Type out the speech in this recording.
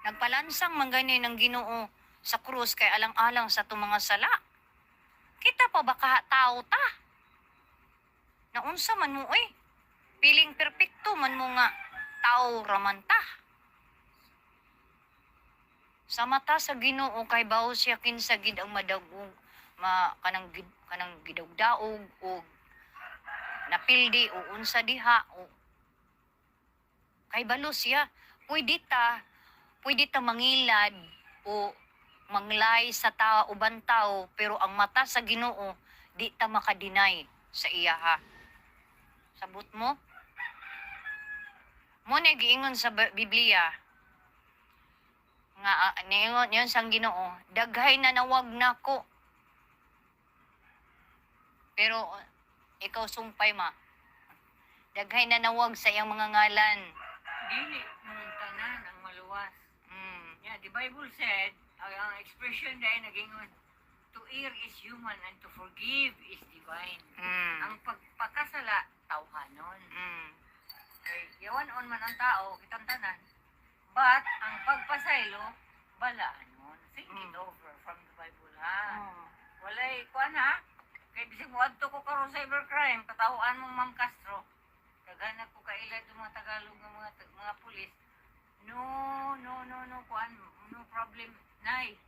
Nagpalansang man gani ng Ginoo sa krus kay alang-alang sa tumang mga sala. Kita pa ba tao ta? Naunsa man mo piling perpekto man mo nga tao raman ta. Sa mata sa Ginoo kay bawo siya kinsa gid ang madagog kanang gidawdaog o napildi o unsa diha o kay balo siya pwede ta mangilad o manglay sa uban tao pero ang mata sa Ginoo di ta makadinay sa iya ha. Sabot mo? Mo na giingon sa Biblia nga niingon yon sang Ginoo, daghay na nawag nako. Pero ikaw sumpay ma. Daghay na nawag sa iyang mga ngalan. Dili mong tanan ang maluwas. Mm. Yeah, the Bible said, ang expression dahil nagingon, to err is human and to forgive is divine. Mm. Ang pagpakasala, tawhanon. Mm. Okay, yawan-on man ang tao, kitang tanan. But, ang pagpasaylo, balaanon. Think it over from the Bible, ha? Oh. Walay, kuan ha? Kaya bisig mo adto ko karon cybercrime, katawaan mong Ma'am Castro. Kagana ko kailad yung mga Tagalog ng mga pulis. No, kuan, no problem, nay.